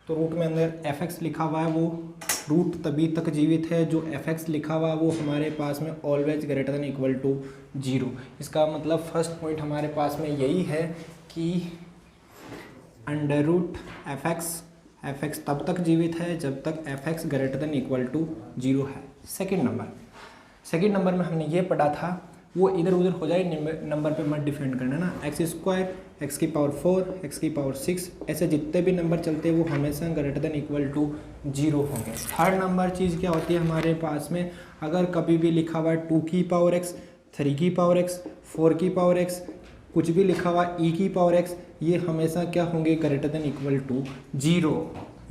तो रूट में अंदर fx लिखा हुआ है, वो रूट तभी तक जीवित है जो fx लिखा हुआ है वो हमारे पास में always greater than equal to 0। इसका मतलब फर्स्ट पॉइंट हमारे पास में यही है कि under root fx f x तब तक जीवित है जब तक f x greater than equal to 0 है। सेकेंड नंबर में हमने ये पढ़ा था, वो इधर उधर हो जाए नंबर पे मत डिफेंड करना ना, एक्स स्क्वायर, एक्स की पावर 4, एक्स की पावर 6, ऐसे जितने भी नंबर चलते हैं वो हमेशा ग्रेटर देन इक्वल टू 0 होंगे। थर्ड नंबर चीज़ क्या होती है हमारे पास में, अगर कभी भी लिखा हुआ है 2 की पावर एक्स, 3 की पावर एक्स, 4 की पावर एक्स, कुछ भी लिखा हुआ ई की पावर एक्स, ये हमेशा क्या होंगे, ग्रेटर देन इक्वल टू 0।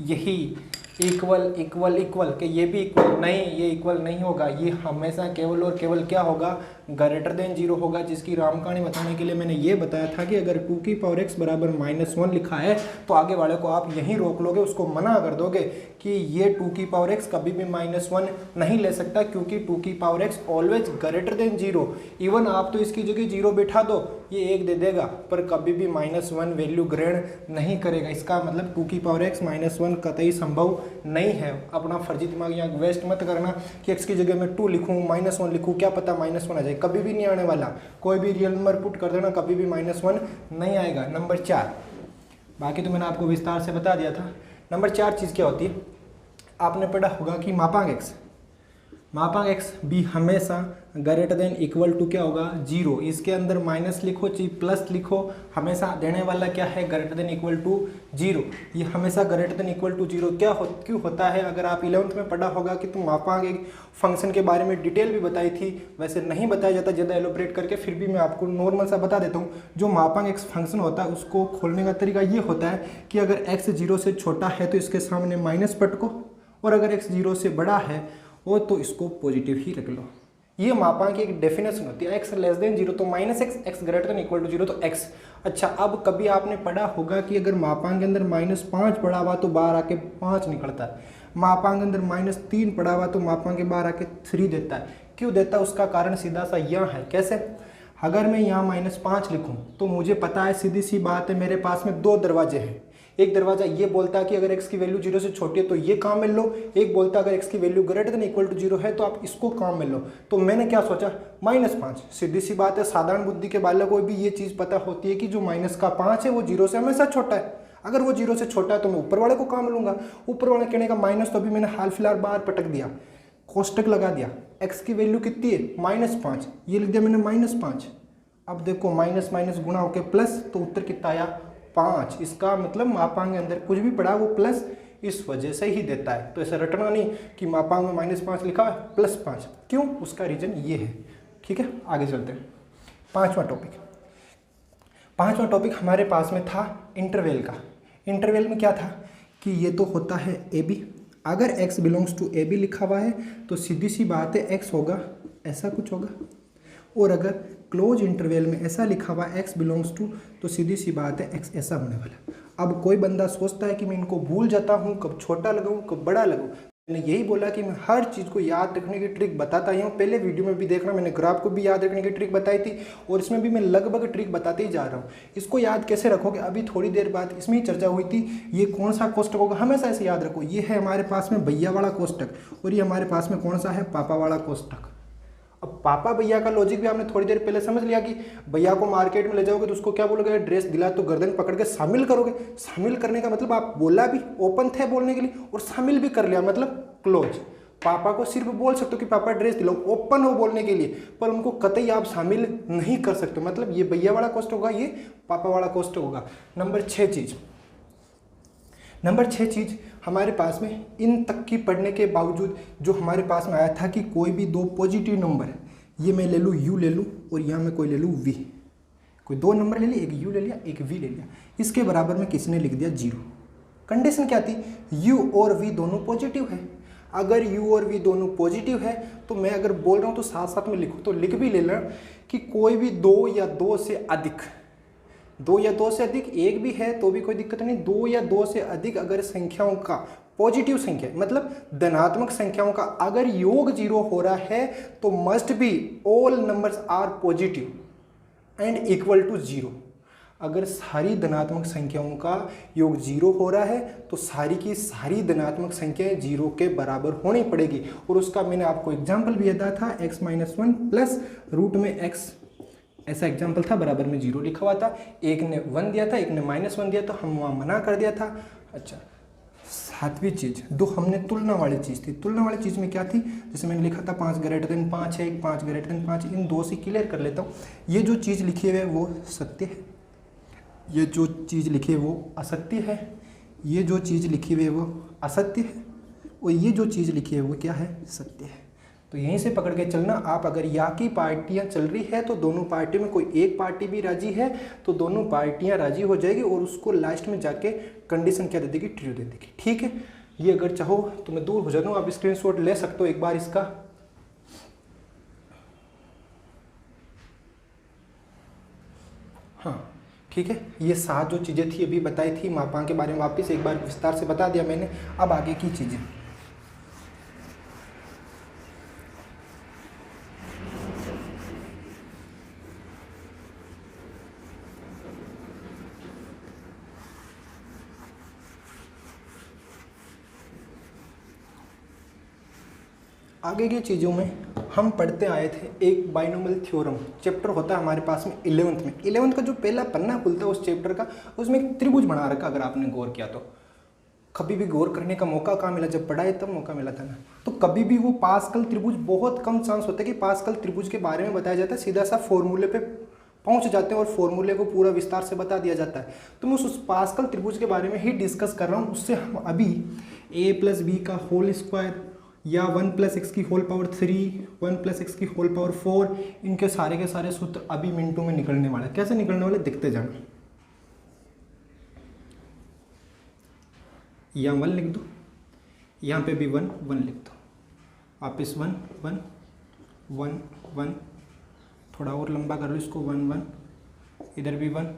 यही इक्वल इक्वल इक्वल कि ये भी इक्वल नहीं, ये इक्वल नहीं होगा, ये हमेशा केवल और केवल क्या होगा, ग्रेटर देन 0 होगा। जिसकी राम कहानी बताने के लिए मैंने ये बताया था कि अगर 2 की पावर एक्स बराबर -1 लिखा है तो आगे वाले को आप यहीं रोक लोगे, उसको मना कर दोगे कि ये 2 की पावर एक्स कभी भी -1 नहीं ले सकता, क्योंकि 2 की power x always greater then 0। Even आप तो इसकी जगह 0 बैठा दो, ये 1 दे देगा, पर कभी भी -1 वैल्यू ग्रहण नहीं करेगा। इसका मतलब 2 की पावर एक्स -1 कतई संभव नहीं है। अपना फर्जी दिमाग यहाँ वेस्ट मत करना कि एक्स की जगह मैं 2 लिखूँ, -1 लिखूँ, क्या पता -1 आ जाए, कभी भी नहीं आने वाला। कोई भी रियल नंबर पुट कर देना, कभी भी -1 नहीं आएगा। नंबर 4, बाकी तो मैंने आपको विस्तार से बता दिया था। नंबर 4 चीज़ क्या होती है, आपने पढ़ा होगा कि मापांक एक्स भी हमेशा ग्रेटर देन इक्वल टू क्या होगा, 0। इसके अंदर माइनस लिखो चाहे प्लस लिखो, हमेशा देने वाला क्या है, ग्रेटर देन इक्वल टू 0। ये हमेशा ग्रेटर देन इक्वल टू 0 क्यों होता है। अगर आप 11th में पढ़ा होगा कि तुम मापांक एक फंक्शन के बारे में डिटेल भी बताई थी, वैसे नहीं बताया जाता ज़्यादा एलोबरेट करके, फिर भी मैं आपको नॉर्मल सा बता देता हूँ। जो मापांक एक फंक्शन होता है उसको खोलने का तरीका ये होता है कि अगर x 0 से छोटा है तो इसके सामने माइनस पटको, और अगर x 0 से बड़ा है वो तो इसको पॉजिटिव ही रख लो। ये मापांक की एक डेफिनेशन होती है। x लेस देन 0 तो -x, x greater than equal to 0 तो x। अच्छा, अब कभी आपने पढ़ा होगा कि अगर मापांक के अंदर -5 पड़ा हुआ तो बाहर आके 5 निकलता है, मापांक के अंदर -3 पड़ा हुआ तो मापांक के बाहर आके 3 देता है। क्यों देता है, उसका कारण सीधा सा यह है। कैसे, अगर मैं यहाँ -5 लिखूँ तो मुझे पता है, सीधी सी बात है, मेरे पास में 2 दरवाजे हैं। एक दरवाजा ये बोलता है कि अगर x की वैल्यू 0 से छोटी है तो ये काम मिल लो, एक बोलता है अगर x की value greater than equal to 0 है तो आप इसको काम मिल लो। तो मैंने क्या सोचा, -5। सीधी सी बात है, साधारण बुद्धि के बालक को भी ये चीज़ पता होती है कि जो -5 है वो 0 से हमेशा छोटा है। अगर वो 0 से छोटा है तो मैं ऊपर वाले को काम लूंगा। ऊपर वाले कहने का माइनस, तो अभी मैंने हाल फिलहाल बाहर पटक दिया, कोष्टक लगा दिया, x की वैल्यू कितनी है, -5, ये लिख दिया मैंने -5। अब देखो माइनस माइनस गुणा होकर प्लस, तो उत्तर कितना आया, 5। इसका मतलब मापांक के अंदर कुछ भी पड़ा वो प्लस इस वजह से ही देता है। तो ऐसा रटना नहीं कि मापांक में -5 लिखा है +5, क्यों, उसका रीजन ये है। ठीक है, आगे चलते हैं। पांचवा टॉपिक हमारे पास में था इंटरवल का। इंटरवल में क्या था कि ये तो होता है AB, अगर x बिलोंग्स टू AB लिखा हुआ है तो सीधी सी बात है x होगा ऐसा कुछ होगा, और अगर क्लोज इंटरवल में ऐसा लिखा हुआ x बिलोंग्स टू तो सीधी सी बात है x ऐसा होने वाला। अब कोई बंदा सोचता है कि मैं इनको भूल जाता हूँ, कब छोटा लगाऊँ कब बड़ा लगाऊँ। मैंने यही बोला कि मैं हर चीज़ को याद रखने की ट्रिक बताता ही हूँ। पहले वीडियो में भी देखना, मैंने ग्राफ को भी याद रखने की ट्रिक बताई थी, और इसमें भी मैं लगभग ट्रिक बताते ही जा रहा हूँ। इसको याद कैसे रखोगे, अभी थोड़ी देर बाद इसमें ही चर्चा हुई थी। ये कौन सा कोष्टक होगा, हमेशा ऐसे याद रखो, ये है हमारे पास में भैया वाला कोष्टक, और ये हमारे पास में कौन सा है, पापा वाला कोष्टक। अब पापा भैया का लॉजिक भी आपने थोड़ी देर पहले समझ लिया कि भैया को मार्केट में ले जाओगे तो उसको क्या बोलोगे, ड्रेस दिला तो गर्दन पकड़ के शामिल करोगे। शामिल करने का मतलब आप बोला भी, ओपन थे बोलने के लिए, और शामिल भी कर लिया मतलब क्लोज। पापा को सिर्फ बोल सकते हो कि पापा ड्रेस दिलाओ, ओपन हो बोलने के लिए, पर उनको कतई आप शामिल नहीं कर सकते। मतलब ये भैया वाला कोष्टक होगा, ये पापा वाला कोष्टक होगा। नंबर 6 चीज़ हमारे पास में इन तक की पढ़ने के बावजूद जो हमारे पास में आया था कि कोई भी दो पॉजिटिव नंबर, ये मैं ले लूँ u ले लूँ, और यहाँ मैं कोई ले लूँ v, कोई दो नंबर ले लिए, एक u ले लिया एक v ले लिया, इसके बराबर में किसी ने लिख दिया 0। कंडीशन क्या थी, u और v दोनों पॉजिटिव है। अगर u और v दोनों पॉजिटिव है तो मैं अगर बोल रहा हूँ तो साथ साथ में लिखूँ, तो लिख भी लेना कि कोई भी 2 या 2 से अधिक, 2 या 2 से अधिक, एक भी है तो भी कोई दिक्कत नहीं, 2 या 2 से अधिक अगर संख्याओं का पॉजिटिव संख्या मतलब धनात्मक संख्याओं का अगर योग 0 हो रहा है तो must be all numbers are positive and equal to 0। अगर सारी धनात्मक संख्याओं का योग 0 हो रहा है तो सारी की सारी धनात्मक संख्याएं 0 के बराबर होनी पड़ेगी। और उसका मैंने आपको एग्जाम्पल भी दिया था, x-1 प्लस रूट में x, ऐसा एग्जाम्पल था, बराबर में 0 लिखा हुआ था। एक ने 1 दिया था, एक ने -1 दिया, तो हम वहाँ मना कर दिया था। अच्छा, सातवीं चीज, दो हमने तुलना वाली चीज थी, तुलना वाली चीज में क्या थी, जैसे मैंने लिखा था 5 ग्रेटर देन 5 है, 5 ग्रेटर देन 5, इन दो से क्लियर कर लेता हूँ। ये जो चीज लिखी हुई है वो सत्य है, ये जो चीज लिखी है वो असत्य है, ये जो चीज लिखी हुई है वो असत्य है, और ये जो चीज लिखी है वो क्या है, सत्य है। तो यहीं से पकड़ के चलना। आप अगर या की पार्टियां चल रही है तो दोनों पार्टी में कोई एक पार्टी भी राजी है तो दोनों पार्टियां राजी हो जाएगी और उसको लास्ट में जाके कंडीशन क्या दे देगी, ट्रू दे देगी। ठीक है, ये अगर चाहो तो मैं दूर हो जाता हूँ, आप स्क्रीनशॉट ले सकते हो एक बार इसका। हाँ ठीक है, ये 7 जो चीज़ें थी अभी बताई थी, मापांक के बारे में वापस एक बार विस्तार से बता दिया मैंने। अब आगे की चीज़ें, आगे की चीज़ों में हम पढ़ते आए थे एक बाइनोमियल थ्योरम, चैप्टर होता है हमारे पास में 11th में। 11th का जो पहला पन्ना खुलता है उस चैप्टर का, उसमें एक त्रिभुज बना रखा, अगर आपने गौर किया तो। कभी भी गौर करने का मौका कहाँ मिला, जब पढ़ाए तब मौका मिला था ना। तो कभी भी वो पास्कल त्रिभुज, बहुत कम चांस होता है कि पास्कल त्रिभुज के बारे में बताया जाता है, सीधा सा फॉर्मूले पे पहुंच जाते हैं और फॉर्मूले को पूरा विस्तार से बता दिया जाता है। तो मैं उस पास्कल त्रिभुज के बारे में ही डिस्कस कर रहा हूँ। उससे हम अभी a + b का होल स्क्वायर या 1 + x की होल पावर 3, 1 + x की होल पावर 4, इनके सारे के सारे सूत्र अभी मिनटों में निकलने वाले। कैसे निकलने वाले दिखते जाना। यहाँ 1 लिख दो, यहाँ पे भी 1 1 लिख दो, वापिस 1 1 1 1, थोड़ा और लंबा कर लो इसको, 1 1, इधर भी 1,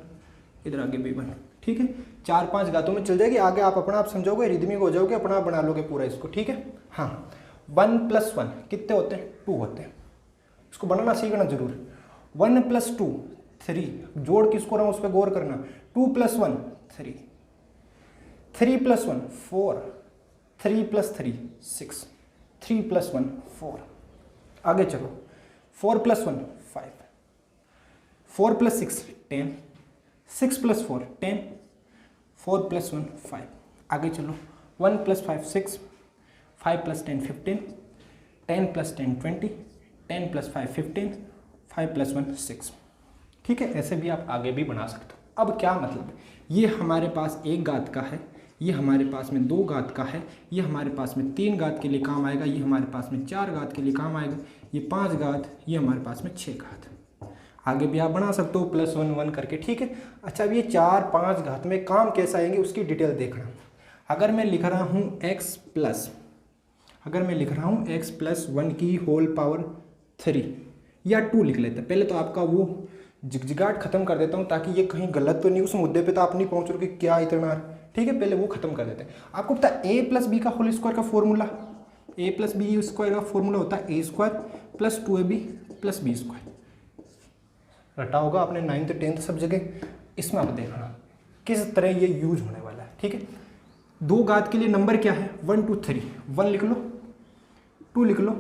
इधर आगे भी 1। ठीक है, 4-5 गातों में चल जाएगी। आगे आप अपना आप समझोगे, रिदमिक हो जाओगे, अपना आप बना लोगे पूरा इसको। ठीक है, हाँ 1 + 1 कितने होते हैं, 2 होते हैं। इसको बनाना सीखना जरूर। 1 + 2 3, जोड़ किसको रहा हूँ उस पर गौर करना। 2 + 1 3, 3 + 1 4, 3 + 3 6, 3 + 1 4। आगे चलो, 4 + 1 5, 4 + 6 10, 6 + 4 10, 4 + 1 5। आगे चलो, 1 + 5 6, 5 + 10 15, 10 + 10 20, 10 + 5 15, 5 + 1 6। ठीक है, ऐसे भी आप आगे भी बना सकते हो। अब क्या मतलब, ये हमारे पास 1 घात का है, ये हमारे पास में 2 घात का है, ये हमारे पास में 3 घात के लिए काम आएगा, ये हमारे पास में 4 घात के लिए काम आएगा, ये 5 घात, ये हमारे पास में 6 घात। आगे भी आप बना सकते हो +1 1 करके। ठीक है, अच्छा अब ये 4-5 घात में काम कैसा आएंगे उसकी डिटेल देखना। अगर मैं लिख रहा हूँ x + x + 1 की होल पावर 3 या 2 लिख लेते हैं। पहले तो आपका वो झिगझिगाहट खत्म कर देता हूँ ताकि ये कहीं गलत तो नहीं, उस मुद्दे पे तो आप नहीं पहुँच रहे कि क्या इतना। ठीक है, पहले वो खत्म कर देते हैं। आपको पता है a + b का होल स्क्वायर का फॉर्मूला, a + b स्क्वायर का फॉर्मूला होता है a² + 2ab + b²। रटा होगा आपने 9th 10th सब जगह। इसमें आप देखना किस तरह ये यूज होने वाला है। ठीक है, 2 घात के लिए नंबर क्या है, 1 2 3, 1 लिख लो, 2 लिख लो,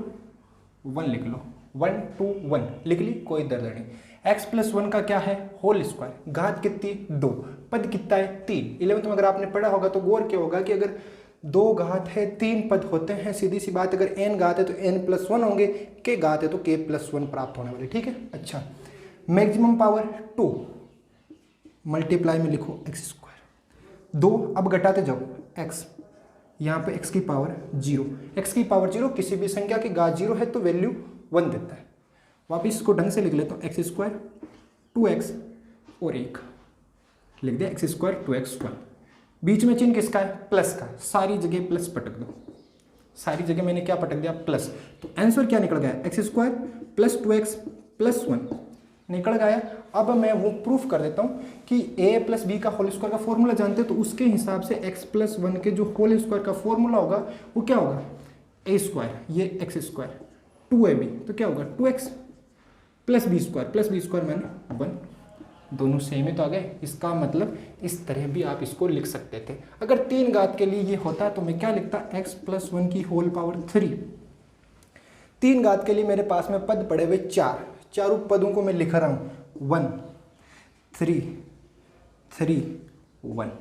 1 लिख लो, 1 2 1 लिख ली, कोई दर्द नहीं। x + 1 का क्या है, होल स्क्वायर, घात कितनी 2, पद कितना है 3। 11th में अगर आपने पढ़ा होगा तो गौर क्या होगा कि अगर 2 घात है 3 पद होते हैं, सीधी सी बात, अगर n घात है तो n + 1 होंगे, k घात है तो k + 1 प्राप्त होने वाले। ठीक है, अच्छा मैक्सिमम पावर 2 मल्टीप्लाई में लिखो x², 2 अब घटाते जाओ x, यहाँ पे x की पावर 0, x की पावर 0, किसी भी संख्या की घात 0 है तो वैल्यू 1 देता है। वापिस इसको ढंग से लिख लेता हूँ, x² 2x और 1 लिख दिया, x² 2x²। बीच में चिन्ह किसका है, प्लस का, सारी जगह प्लस पटक दो, सारी जगह मैंने क्या पटक दिया, प्लस। तो आंसर क्या निकल गया, x² + 2x + 1 निकल गया। अब मैं वो प्रूफ कर देता हूँ कि a + b का होल स्क्वायर का फॉर्मूला जानते हैं, तो उसके हिसाब से x + 1 के जो होल स्क्वायर का फॉर्मूला होगा वो क्या होगा, a², ये x² 2ab, तो क्या होगा 2x + b² मैंने 1, दोनों सेम ही तो आ गए। इसका मतलब इस तरह भी आप इसको लिख सकते थे। अगर 3 घात के लिए ये होता तो मैं क्या लिखता, x + 1 की होल पावर 3। 3 घात के लिए मेरे पास में पद पड़े हुए 4, चारों पदों को मैं लिख रहा हूँ 1 3 3 1,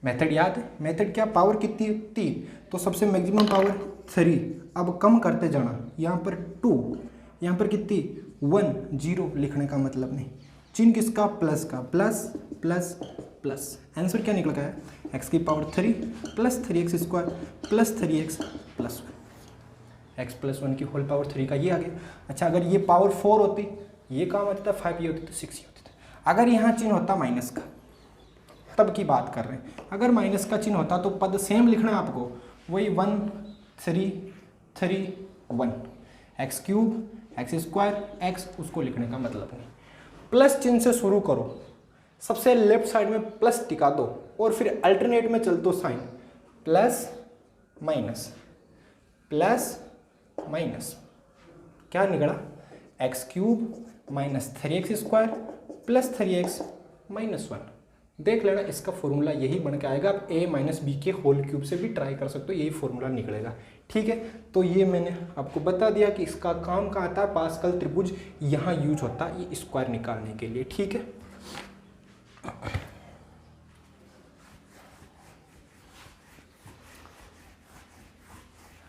मेथड याद है, मेथड क्या, पावर कितनी है 3, तो सबसे मैक्सिमम पावर 3। अब कम करते जाना, यहाँ पर 2, यहाँ पर कितनी 1, 0 लिखने का मतलब नहीं, चिन्ह किसका, प्लस का, प्लस प्लस प्लस। आंसर क्या निकल गया है, एक्स की power 3 plus 3x square plus 3x plus 1, x plus 1 की होल पावर 3 का ये आ गया। अच्छा, अगर ये पावर 4 होती, ये काम होता था 5, ये होती तो 6 ही होती था। अगर यहाँ चिन्ह होता माइनस का, तब की बात कर रहे हैं, अगर माइनस का चिन्ह होता तो पद सेम लिखना है आपको, वही 1 3 3 1, x cube x square x, उसको लिखने का मतलब नहीं। प्लस चिन्ह से शुरू करो, सबसे लेफ्ट साइड में प्लस टिका दो और फिर अल्टरनेट में चल दो साइन, प्लस माइनस, क्या निकला, x cube minus 3x square plus 3x minus 1। देख लेना, इसका फॉर्मूला यही बन के आएगा। आप a माइनस बी के होल क्यूब से भी ट्राई कर सकते हो, यही फॉर्मूला निकलेगा। ठीक है, तो ये मैंने आपको बता दिया कि इसका काम कहाँ आता है, पास्कल त्रिभुज यहाँ यूज होता है ये स्क्वायर निकालने के लिए। ठीक है,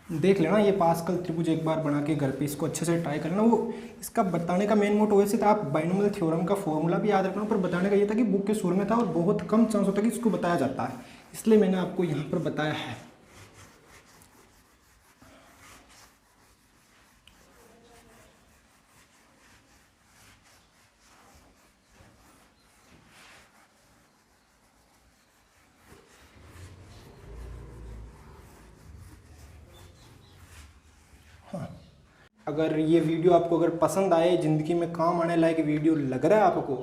देख लेना, ये पास्कल त्रिभुज एक बार बना के घर पे इसको अच्छे से ट्राई करना। वो इसका बताने का मेन मोटिव वैसे था, आप बाइनोमियल थ्योरम का फॉर्मूला भी याद रखना, पर बताने का ये था कि बुक के शुरू में था और बहुत कम चांस होता है कि इसको बताया जाता है, इसलिए मैंने आपको यहाँ पर बताया है। अगर ये वीडियो आपको अगर पसंद आए, ज़िंदगी में काम आने लायक वीडियो लग रहा है आपको,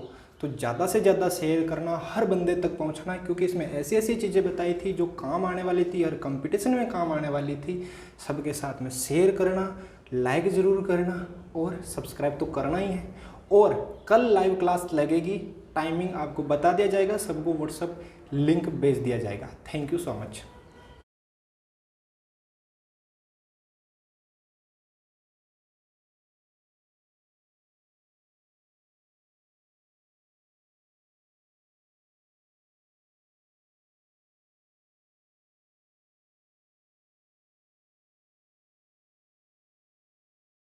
तो ज़्यादा से ज़्यादा शेयर करना, हर बंदे तक पहुंचना, क्योंकि इसमें ऐसी ऐसी चीज़ें बताई थी जो काम आने वाली थी, हर कंपटीशन में काम आने वाली थी। सबके साथ में शेयर करना, लाइक ज़रूर करना और सब्सक्राइब तो करना ही है। और कल लाइव क्लास लगेगी, टाइमिंग आपको बता दिया जाएगा, सबको व्हाट्सअप लिंक भेज दिया जाएगा। Thank you so much.